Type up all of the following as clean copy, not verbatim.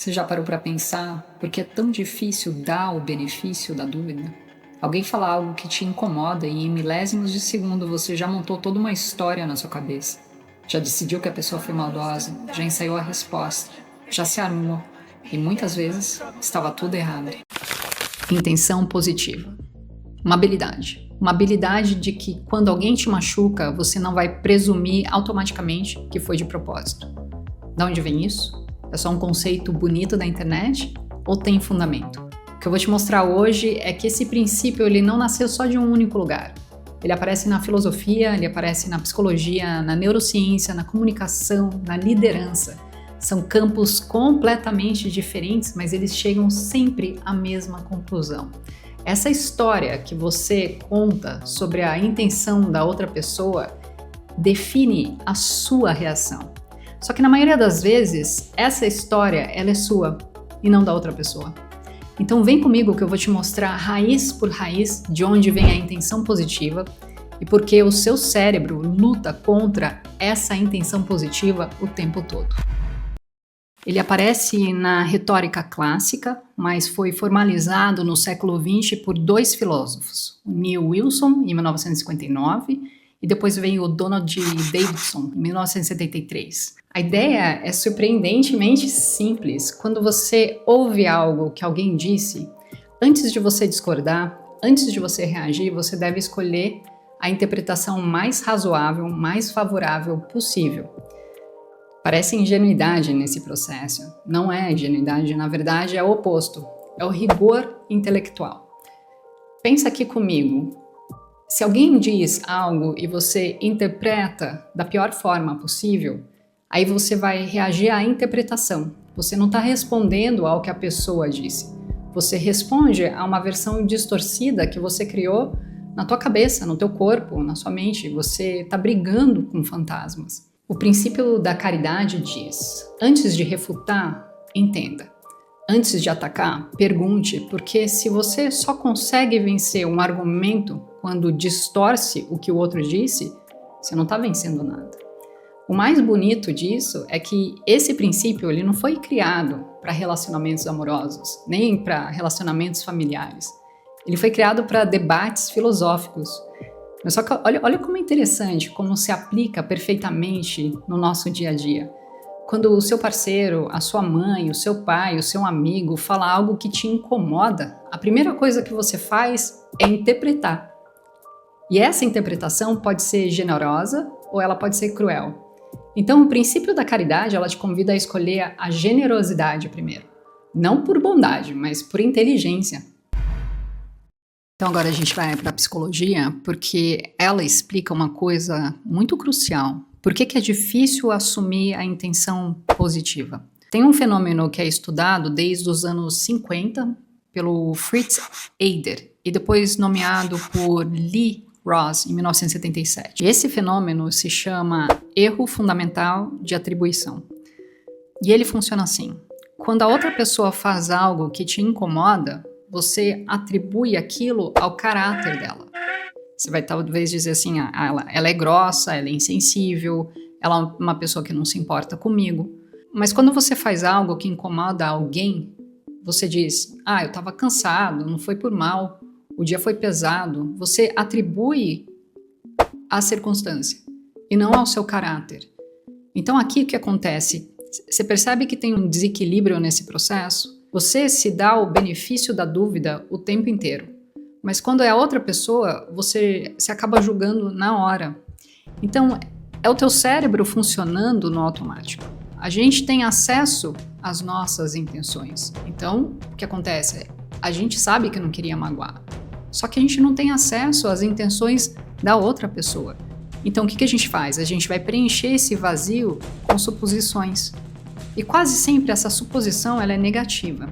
Você já parou para pensar por que é tão difícil dar o benefício da dúvida? Alguém fala algo que te incomoda e em milésimos de segundo você já montou toda uma história na sua cabeça. Já decidiu que a pessoa foi maldosa, já ensaiou a resposta, já se armou e muitas vezes estava tudo errado. Intenção positiva. Uma habilidade. Uma habilidade de que quando alguém te machuca, você não vai presumir automaticamente que foi de propósito. De onde vem isso? É só um conceito bonito da internet ou tem fundamento? O que eu vou te mostrar hoje é que esse princípio ele não nasceu só de um único lugar. Ele aparece na filosofia, ele aparece na psicologia, na neurociência, na comunicação, na liderança. São campos completamente diferentes, mas eles chegam sempre à mesma conclusão. Essa história que você conta sobre a intenção da outra pessoa define a sua reação. Só que na maioria das vezes, essa história ela é sua e não da outra pessoa. Então vem comigo que eu vou te mostrar raiz por raiz de onde vem a intenção positiva e por que o seu cérebro luta contra essa intenção positiva o tempo todo. Ele aparece na retórica clássica, mas foi formalizado no século XX por dois filósofos, o Neil Wilson, em 1959, e depois veio o Donald Davidson, em 1973. A ideia é surpreendentemente simples. Quando você ouve algo que alguém disse, antes de você discordar, antes de você reagir, você deve escolher a interpretação mais razoável, mais favorável possível. Parece ingenuidade nesse processo. Não é ingenuidade, na verdade é o oposto. É o rigor intelectual. Pensa aqui comigo. Se alguém diz algo e você interpreta da pior forma possível, aí você vai reagir à interpretação. Você não está respondendo ao que a pessoa disse. Você responde a uma versão distorcida que você criou na tua cabeça, no teu corpo, na sua mente. Você está brigando com fantasmas. O princípio da caridade diz: antes de refutar, entenda. Antes de atacar, pergunte, porque se você só consegue vencer um argumento quando distorce o que o outro disse, você não está vencendo nada. O mais bonito disso é que esse princípio ele não foi criado para relacionamentos amorosos, nem para relacionamentos familiares. Ele foi criado para debates filosóficos. Mas só que olha como é interessante, como se aplica perfeitamente no nosso dia a dia. Quando o seu parceiro, a sua mãe, o seu pai, o seu amigo fala algo que te incomoda, a primeira coisa que você faz é interpretar. E essa interpretação pode ser generosa ou ela pode ser cruel. Então, o princípio da caridade, ela te convida a escolher a generosidade primeiro. Não por bondade, mas por inteligência. Então agora a gente vai para a psicologia, porque ela explica uma coisa muito crucial. Por que é difícil assumir a intenção positiva? Tem um fenômeno que é estudado desde os anos 50 pelo Fritz Eider e depois nomeado por Lee Ross em 1977. Esse fenômeno se chama erro fundamental de atribuição. E ele funciona assim: quando a outra pessoa faz algo que te incomoda, você atribui aquilo ao caráter dela. Você vai talvez dizer assim, ela é grossa, ela é insensível, ela é uma pessoa que não se importa comigo. Mas quando você faz algo que incomoda alguém, você diz, eu estava cansado, não foi por mal, o dia foi pesado. Você atribui à circunstância e não ao seu caráter. Então aqui o que acontece? Você percebe que tem um desequilíbrio nesse processo? Você se dá o benefício da dúvida o tempo inteiro. Mas quando é a outra pessoa, você se acaba julgando na hora. Então, é o teu cérebro funcionando no automático. A gente tem acesso às nossas intenções. Então, o que acontece? A gente sabe que não queria magoar. Só que a gente não tem acesso às intenções da outra pessoa. Então, o que a gente faz? A gente vai preencher esse vazio com suposições. E quase sempre essa suposição ela é negativa.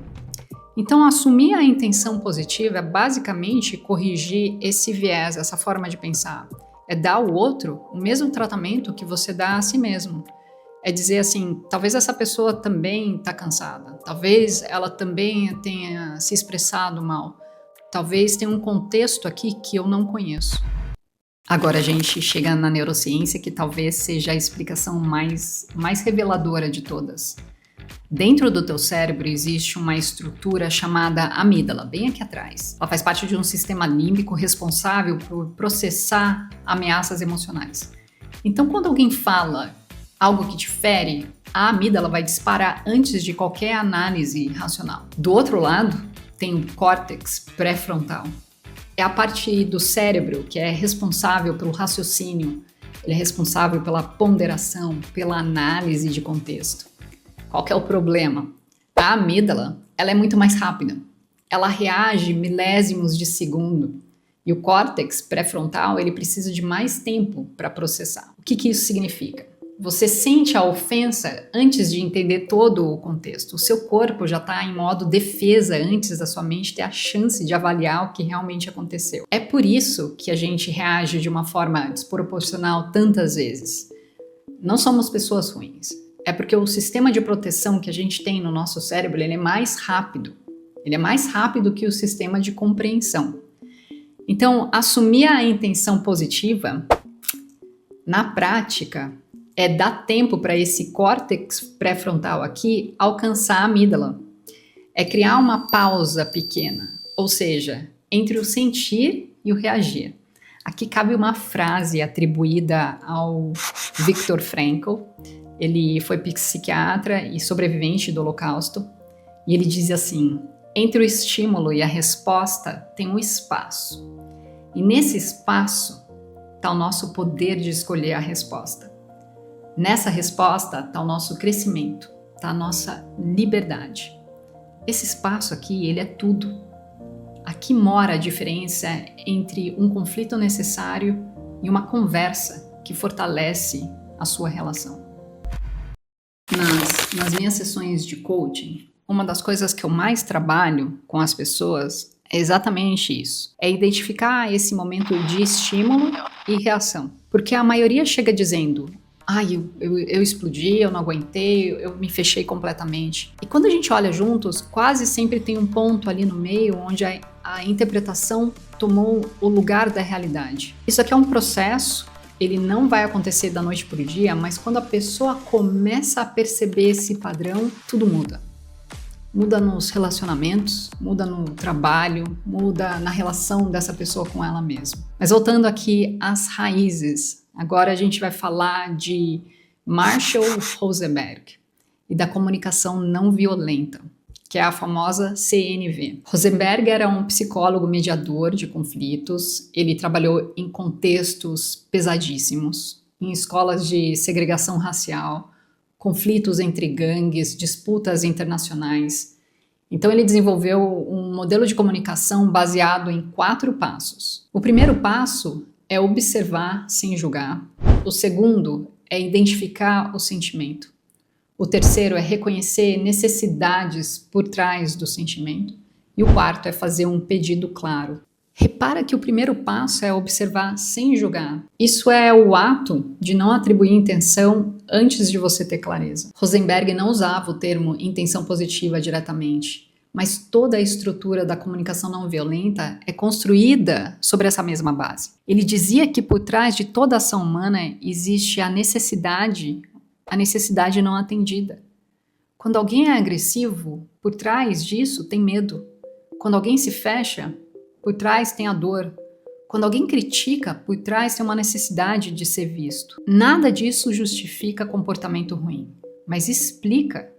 Então, assumir a intenção positiva é basicamente corrigir esse viés, essa forma de pensar. É dar ao outro o mesmo tratamento que você dá a si mesmo. É dizer assim, talvez essa pessoa também está cansada, talvez ela também tenha se expressado mal, talvez tenha um contexto aqui que eu não conheço. Agora a gente chega na neurociência, que talvez seja a explicação mais reveladora de todas. Dentro do teu cérebro existe uma estrutura chamada amígdala, bem aqui atrás. Ela faz parte de um sistema límbico responsável por processar ameaças emocionais. Então, quando alguém fala algo que te fere, a amígdala vai disparar antes de qualquer análise racional. Do outro lado, tem o córtex pré-frontal. É a parte do cérebro que é responsável pelo raciocínio, ele é responsável pela ponderação, pela análise de contexto. Qual que é o problema? A amígdala, ela é muito mais rápida. Ela reage milésimos de segundo. E o córtex pré-frontal, ele precisa de mais tempo para processar. O que isso significa? Você sente a ofensa antes de entender todo o contexto. O seu corpo já está em modo defesa antes da sua mente ter a chance de avaliar o que realmente aconteceu. É por isso que a gente reage de uma forma desproporcional tantas vezes. Não somos pessoas ruins. É porque o sistema de proteção que a gente tem no nosso cérebro, ele é mais rápido. Ele é mais rápido que o sistema de compreensão. Então, assumir a intenção positiva, na prática, é dar tempo para esse córtex pré-frontal aqui alcançar a amígdala. É criar uma pausa pequena, ou seja, entre o sentir e o reagir. Aqui cabe uma frase atribuída ao Viktor Frankl. Ele foi psiquiatra e sobrevivente do Holocausto. E ele diz assim: entre o estímulo e a resposta tem um espaço. E nesse espaço está o nosso poder de escolher a resposta. Nessa resposta está o nosso crescimento, está a nossa liberdade. Esse espaço aqui, ele é tudo. Aqui mora a diferença entre um conflito necessário e uma conversa que fortalece a sua relação. Nas minhas sessões de coaching, uma das coisas que eu mais trabalho com as pessoas é exatamente isso. É identificar esse momento de estímulo e reação. Porque a maioria chega dizendo: eu explodi, eu não aguentei, eu me fechei completamente. E quando a gente olha juntos, quase sempre tem um ponto ali no meio onde a interpretação tomou o lugar da realidade. Isso aqui é um processo, ele não vai acontecer da noite para o dia, mas quando a pessoa começa a perceber esse padrão, tudo muda. Muda nos relacionamentos, muda no trabalho, muda na relação dessa pessoa com ela mesma. Mas voltando aqui às raízes, agora a gente vai falar de Marshall Rosenberg e da comunicação não violenta, que é a famosa CNV. Rosenberg era um psicólogo mediador de conflitos, ele trabalhou em contextos pesadíssimos, em escolas de segregação racial, conflitos entre gangues, disputas internacionais. Então ele desenvolveu um modelo de comunicação baseado em 4 passos. O primeiro passo é observar sem julgar. O segundo é identificar o sentimento. O terceiro é reconhecer necessidades por trás do sentimento. E o quarto é fazer um pedido claro. Repara que o primeiro passo é observar sem julgar. Isso é o ato de não atribuir intenção antes de você ter clareza. Rosenberg não usava o termo intenção positiva diretamente, mas toda a estrutura da comunicação não violenta é construída sobre essa mesma base. Ele dizia que por trás de toda ação humana existe a necessidade não atendida. Quando alguém é agressivo, por trás disso tem medo. Quando alguém se fecha, por trás tem a dor. Quando alguém critica, por trás tem uma necessidade de ser visto. Nada disso justifica comportamento ruim, mas explica.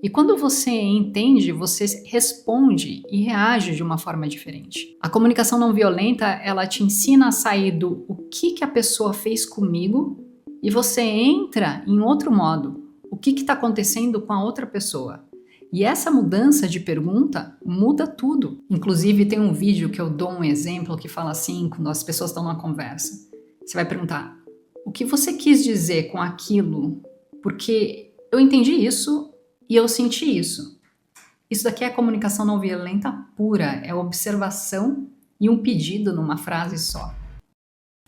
E quando você entende, você responde e reage de uma forma diferente. A comunicação não violenta, ela te ensina a sair do o que a pessoa fez comigo e você entra em outro modo. O que está acontecendo com a outra pessoa? E essa mudança de pergunta muda tudo. Inclusive, tem um vídeo que eu dou um exemplo que fala assim, quando as pessoas estão numa conversa. Você vai perguntar: o que você quis dizer com aquilo? Porque eu entendi isso e eu senti isso. Isso daqui é comunicação não violenta pura, é observação e um pedido numa frase só.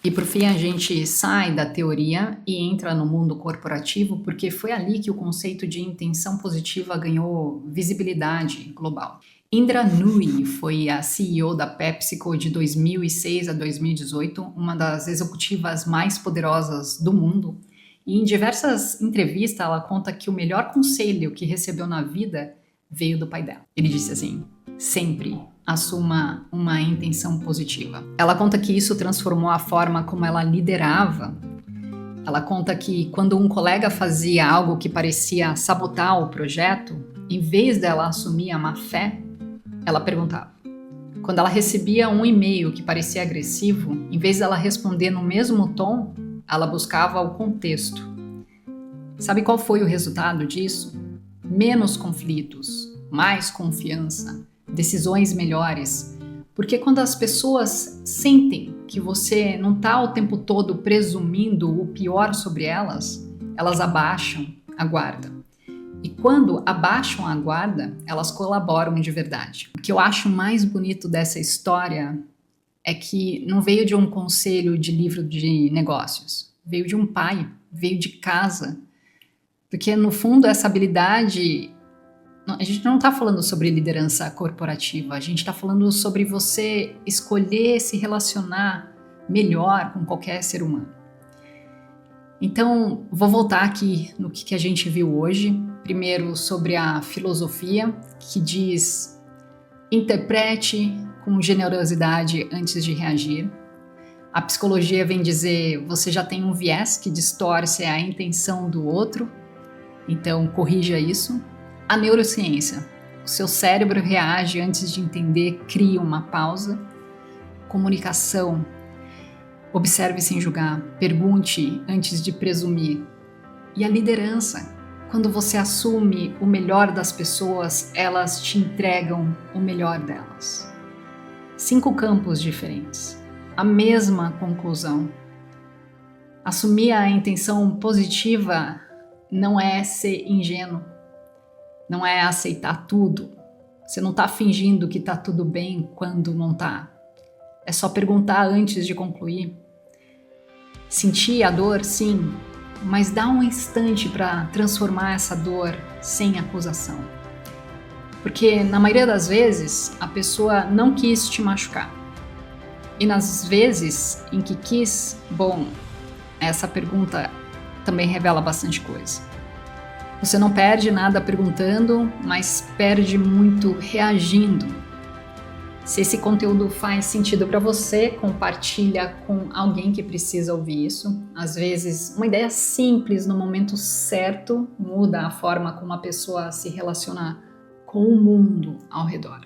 E por fim a gente sai da teoria e entra no mundo corporativo, porque foi ali que o conceito de intenção positiva ganhou visibilidade global. Indra Nooyi foi a CEO da PepsiCo de 2006 a 2018, uma das executivas mais poderosas do mundo, E em diversas entrevistas, ela conta que o melhor conselho que recebeu na vida veio do pai dela. Ele disse assim: sempre assuma uma intenção positiva. Ela conta que isso transformou a forma como ela liderava. Ela conta que quando um colega fazia algo que parecia sabotar o projeto, em vez dela assumir a má fé, ela perguntava. Quando ela recebia um e-mail que parecia agressivo, em vez dela responder no mesmo tom, ela buscava o contexto. Sabe qual foi o resultado disso? Menos conflitos, mais confiança, decisões melhores. Porque quando as pessoas sentem que você não está o tempo todo presumindo o pior sobre elas, elas abaixam a guarda. E quando abaixam a guarda, elas colaboram de verdade. O que eu acho mais bonito dessa história é que não veio de um conselho de livro de negócios, veio de um pai, veio de casa. Porque no fundo essa habilidade, a gente não está falando sobre liderança corporativa, a gente está falando sobre você escolher se relacionar melhor com qualquer ser humano. Então, vou voltar aqui no que a gente viu hoje. Primeiro, sobre a filosofia, que diz: interprete com generosidade antes de reagir. A psicologia vem dizer: você já tem um viés que distorce a intenção do outro, então corrija isso. A neurociência: o seu cérebro reage antes de entender, cria uma pausa. Comunicação: observe sem julgar, pergunte antes de presumir. E a liderança: quando você assume o melhor das pessoas, elas te entregam o melhor delas. 5 campos diferentes, a mesma conclusão. Assumir a intenção positiva não é ser ingênuo, não é aceitar tudo. Você não está fingindo que está tudo bem quando não está. É só perguntar antes de concluir. Sentir a dor, sim, mas dá um instante para transformar essa dor sem acusação. Porque na maioria das vezes a pessoa não quis te machucar. E nas vezes em que quis, bom, essa pergunta também revela bastante coisa. Você não perde nada perguntando, mas perde muito reagindo. Se esse conteúdo faz sentido para você, compartilha com alguém que precisa ouvir isso. Às vezes, uma ideia simples no momento certo muda a forma como a pessoa se relaciona com o mundo ao redor.